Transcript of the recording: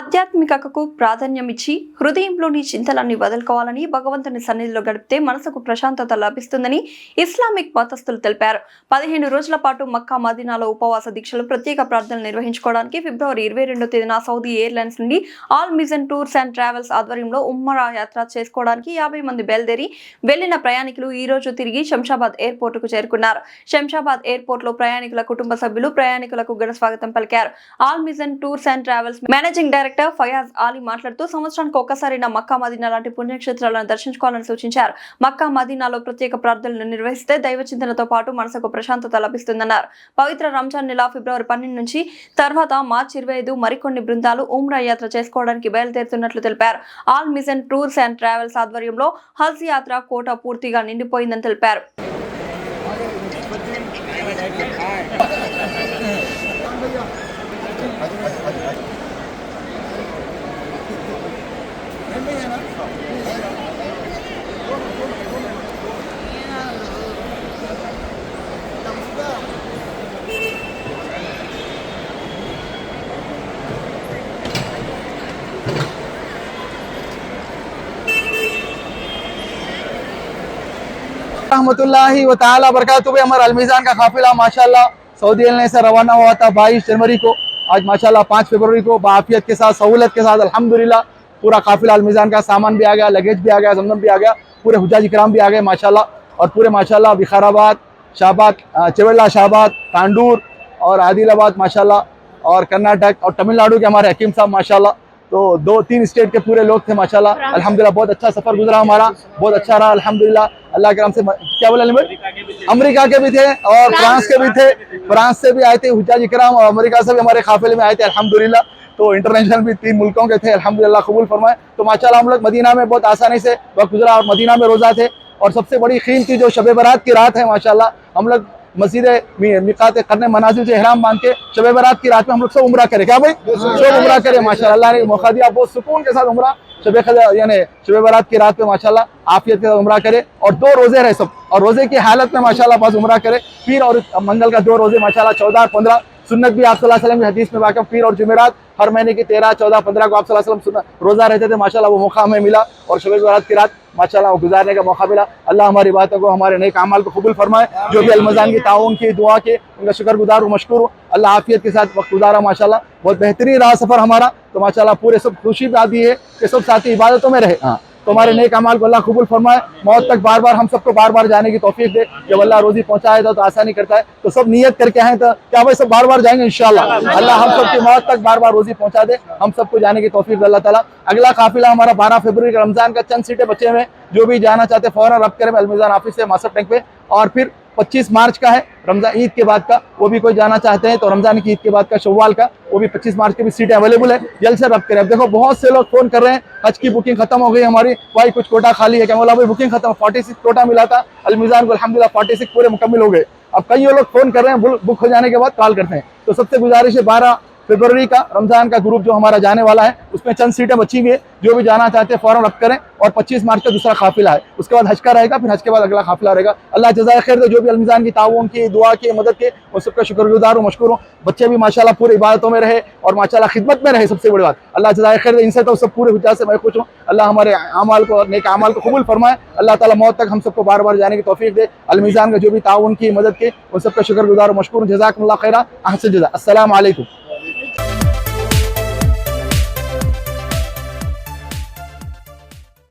ఆధ్యాత్మికతకు ప్రాధాన్యమిచ్చి హృదయంలోని చింతలన్నీ వదులుకోవాలని, భగవంతుని సన్నిధిలో గడిపితే మనసుకు ప్రశాంతత లభిస్తుందని ఇస్లామిక్ మతస్థులు తెలిపారు. 15 రోజుల పాటు మక్కా మదీనాలో ఉపవాస దీక్షలు, ప్రత్యేక ప్రార్థనలు నిర్వహించుకోవడానికి ఫిబ్రవరి 22వ తేదీన సౌదీ ఎయిర్లైన్స్ నుండి ఆల్ మిజన్ టూర్స్ అండ్ ట్రావెల్స్ ఆధ్వర్యంలో ఉమ్రా యాత్ర చేసుకోవడానికి 50 మంది బయలుదేరి వెళ్లిన ప్రయాణికులు ఈ రోజు తిరిగి శంషాబాద్ ఎయిర్పోర్టుకు చేరుకున్నారు. శంషాబాద్ ఎయిర్పోర్ట్ లో ప్రయాణికుల కుటుంబ సభ్యులు ప్రయాణికులకు ఘన స్వాగతం పలికారు. All మిజన్ tours and travels managing director Fayaz Ali మాట్లాడుతూ సంవత్సరానికి ఒక్కసారి మక్కా మదీనా లాంటి పుణ్యక్షేత్రాలను దర్శించుకోవాలని సూచించారు. మక్కా మదీనాలో ప్రత్యేక ప్రార్థనలు నిర్వహిస్తే దైవ చింతనతో పాటు మనసుకు ప్రశాంతత లభిస్తుందన్నారు. పవిత్ర రంజాన్ నెల ఫిబ్రవరి 12 నుంచి తర్వాత మార్చి 25 మరికొన్ని బృందాలు ఉమ్రా యాత్ర చేసుకోవడానికి బయలుదేరుతున్నట్లు తెలిపారు. ఆల్ మిజన్ టూర్స్ అండ్ ట్రావెల్స్ ఆధ్వర్యంలో హజ్ యాత్ర కోట పూర్తిగా నిండిపోయిందని తెలిపారు. रहमतुल्लाहि व ताला बरकातुहू। हमारा अलमीज़ान का काफिला माशाल्लाह सऊदी एयरलाइन से रवाना हुआ था 22 जनवरी को। आज माशाल्लाह 5 फरवरी को बाफियत के साथ, सहूलत के साथ अल्हम्दुलिल्लाह पूरा काफिला अलमीज़ान का सामान भी आ गया, लगेज भी आ गया, जमजम भी आ गया, पूरे हुज्जाज इकराम भी आ गए माशाल्लाह। और पूरे माशाल्लाह विखाराबाद, शाहबाद, चवेला शाहबाद, तांडूर और आदिलाबाद माशाल्लाह और कर्नाटक और तमिलनाडु के हमारे हकीम साहब माशाल्लाह। तो 2-3 स्टेट के पूरे लोग थे माशाल्लाह। अल्हम्दुलिल्लाह बहुत अच्छा सफर गुजरा हमारा, बहुत अच्छा रहा अल्हम्दुलिल्लाह। अल्लाह के नाम से क्या बोला अमेरिका के भी थे और फ्रांस के भी थे। फ्रांस से भी आए थे हुज्जाज इकराम और अमेरिका से भी हमारे काफिले में आए थे अल्हम्दुलिल्लाह। तो इंटरनेशनल भी 3 मुल्कों के थे अल्हम्दुलिल्लाह, कबूल फरमाए। तो माशाल्लाह हम लोग मदीना में बहुत आसानी से वक्त गुजरा और मदीना में रोजा थे। और सबसे बड़ी कीमती जो शब बारात की रात है माशाल्लाह, हम लोग मस्जिद मिकात करने मनाजिल से इहराम बांध के शब बारात की रात में हम लोग सब उम्रा करें। क्या भाई सब उम्रा करें माशाल्लाह। अल्लाह ने मौका दिया, बहुत सुकून के साथ उम्रा यानी शब बारात की रात में माशाल्लाह आफियत के साथ उम्रा करे। और 2 रोजे रहे सब, और रोजे की हालत में माशाल्लाह बस उम्रा करे। पीर और मंगल का 2 रोजे माशाल्लाह 14 और 15 सुन्नत भी आप सल्लल्लाहु अलैहि वसल्लम की हदीस में वाक़िफ़। पीर और जुमेरात हर महीने की 13, 14, 15 को आप सल्लल्लाहु अलैहि वसल्लम रोजा रहते थे माशाल्लाह। वो मौका हमें मिला और शब बारात की रात माशाल्लाह गुजारने का मौका मिला। अल्लाह हमारी बातों को, हमारे नेक अमाल को कबूल फरमाए। जो भी अलमज़ान की ताउन की दुआ के उनका शुक्रगुजार और मशकूर हूँ। अल्लाह आफियत के साथ वक्त गुजारा माशाल्लाह, बहुत बेहतरीन रहा सफ़र हमारा। तो माशाल्लाह पूरे सब खुशी भी आती है कि सब साथी इबादतों में रहे। हाँ, तो हमारे नेक अमाल को अल्लाह कबूल फरमाए। मौत तक बार बार हम सबको बार बार जाने की तौफीक दे। जब अल्लाह रोजी पहुंचाए तो आसानी करता है। तो सब नियत करके आए तो क्या भाई सब बार बार जाएंगे इंशाल्लाह। अल्लाह हम सबकी मौत तक बार बार रोजी पहुंचा दे, हम सबको जाने की तौफीक दे अल्लाह ताला। अगला काफिला हमारा 12 फरवरी का रमजान का चंद सीटें बचे हुए, जो भी जाना चाहते फौरन रब्त करें अलमीज़ान ऑफिस से मासर टैंक पे। और फिर 25 मार्च का है रमजान ईद के बाद का, वो भी कोई जाना चाहते हैं तो रमजान की ईद के बाद का शव्वाल का, वो भी 25 मार्च की भी सीटें अवेलेबल है, जल्द से रब्त करें। अब देखो बहुत से लोग फोन कर रहे हैं हज की बुकिंग खत्म हो गई हमारी भाई, कुछ कोटा खाली है क्या? बोला भाई बुकिंग खत्म, 46 कोटा मिला था अलमीज़ान को अल्हम्दुलिल्लाह 46 पूरे मुकम्मल हो गए। अब कई लोग फोन कर रहे हैं, बुक हो जाने के बाद कॉल करते हैं। तो सबसे गुजारिश है 12 फरवरी का रमजान का ग्रुप जो हमारा जाने वाला है, उसमें चंद सीटें बची हुई है, जो भी जाना चाहते हैं फौरन रब्त करें। और 25 मार्च का दूसरा काफिला है, उसके बाद हज का रहेगा, फिर हज के बाद अगला काफिला रहेगा। अल्लाह जज़ाए खैर दे। जो भी अलमीज़ान की ताउन की दुआ की मदद के, वो सबका शुक्रगुजार और मशकूर हूँ। बच्चे भी माशाल्लाह पूरे इबादतों में रहे और माशाल्लाह खिदमत में रहे, सबसे बड़ी बात। अल्लाह जज़ाए खैर दे। इनसे तो सब पूरे हुज्जाज से मैं खुश हूँ। अल्लाह हमारे अमाल को, नेक अमाल को कबूल फरमाए। अल्लाह ताला मौत तक हम सबको बार बार जाने की तौफीक दे। अलमीज़ान का जो भी ताउन की मदद के, वो सबका शुक्रगुजार और मशकूर हूँ। जज़ाकुमुल्लाह खैरा, अहसन जज़ा। अस्सलामु अलैकुम।